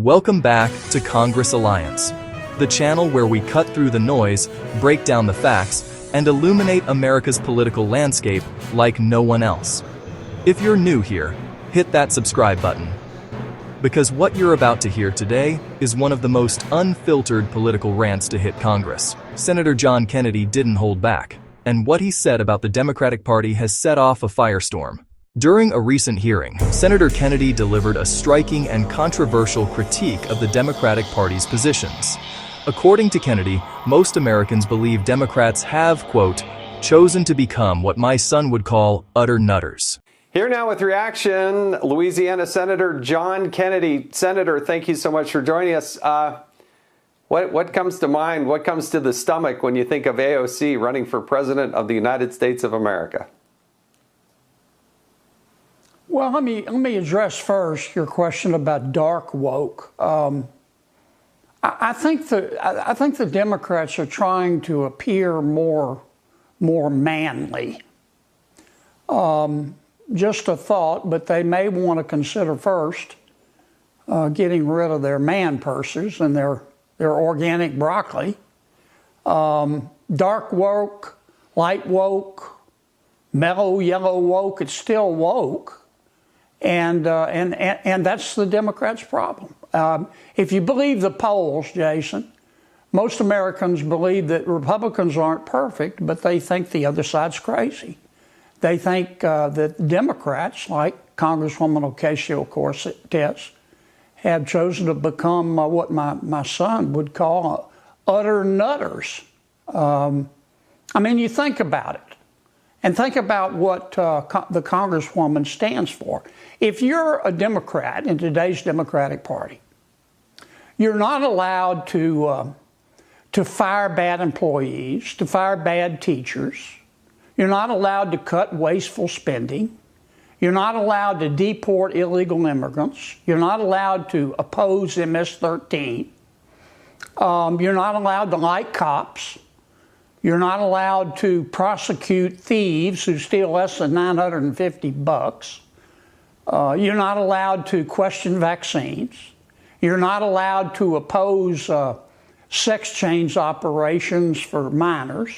Welcome back to Congress Alliance, the channel where we cut through the noise, break down the facts, and illuminate America's political landscape like no one else. If you're new here, hit that subscribe button. Because what you're about to hear today is one of the most unfiltered political rants to hit Congress. Senator John Kennedy didn't hold back, and what he said about the Democratic Party has set off a firestorm. During a recent hearing, Senator Kennedy delivered a striking and controversial critique of the Democratic Party's positions. According to Kennedy, most Americans believe Democrats have, quote, chosen to become what my son would call utter nutters. Here now with reaction, Louisiana Senator John Kennedy. Senator, thank you so much for joining us. What comes to mind, what comes to the stomach when you think of AOC running for President of the United States of America? Well, let me address first your question about dark woke. I think the Democrats are trying to appear more manly. Just a thought, but they may want to consider first getting rid of their man purses and their organic broccoli. Dark woke, light woke, mellow yellow woke, it's still woke. And that's the Democrats' problem. If you believe the polls, Jason, most Americans believe that Republicans aren't perfect, but they think the other side's crazy. They think that Democrats, like Congresswoman Ocasio-Cortez, have chosen to become what my son would call utter nutters. I mean, you think about it. And think about what the Congresswoman stands for. If you're a Democrat in today's Democratic Party, you're not allowed to fire bad employees, to fire bad teachers. You're not allowed to cut wasteful spending. You're not allowed to deport illegal immigrants. You're not allowed to oppose MS-13. You're not allowed to like cops. You're not allowed to prosecute thieves who steal less than $950. You're not allowed to question vaccines. You're not allowed to oppose sex change operations for minors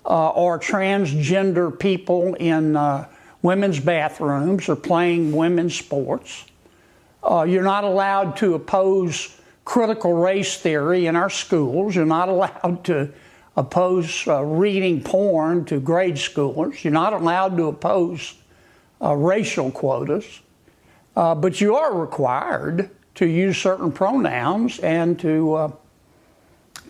or transgender people in women's bathrooms or playing women's sports. You're not allowed to oppose critical race theory in our schools. You're not allowed to oppose reading porn to grade schoolers. You're not allowed to oppose racial quotas, but you are required to use certain pronouns and to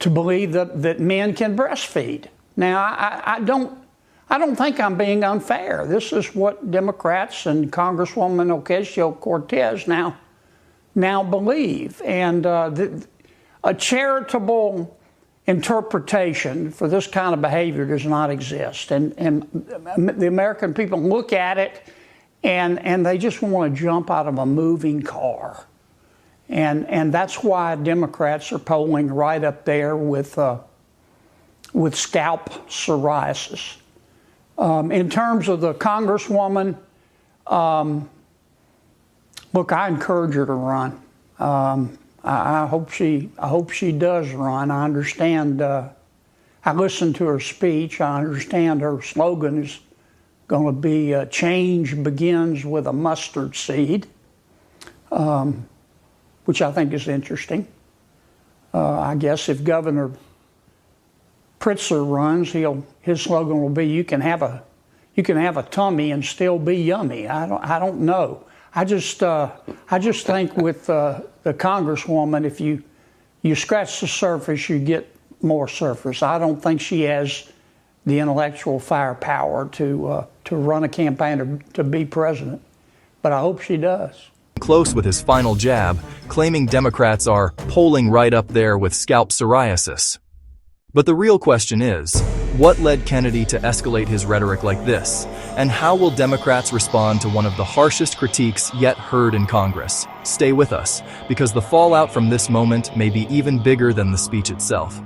believe that men can breastfeed. Now, I don't think I'm being unfair. This is what Democrats and Congresswoman Ocasio-Cortez now believe, and a charitable interpretation for this kind of behavior does not exist. And the American people look at it and they just want to jump out of a moving car. And that's why Democrats are polling right up there with scalp psoriasis. In terms of the Congresswoman, look, I encourage her to run. I hope she does run. I understand. I listened to her speech. I understand her slogan is going to be "Change begins with a mustard seed," which I think is interesting. I guess if Governor Pritzker runs, his slogan will be "You can have a tummy and still be yummy." I don't know. I just think with the Congresswoman, if you scratch the surface, you get more surface. I don't think she has the intellectual firepower to run a campaign to be president, but I hope she does. Close with his final jab, claiming Democrats are polling right up there with scalp psoriasis. But the real question is, what led Kennedy to escalate his rhetoric like this? And how will Democrats respond to one of the harshest critiques yet heard in Congress? Stay with us, because the fallout from this moment may be even bigger than the speech itself.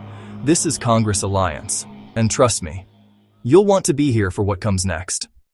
This is Congress Alliance, and trust me, you'll want to be here for what comes next.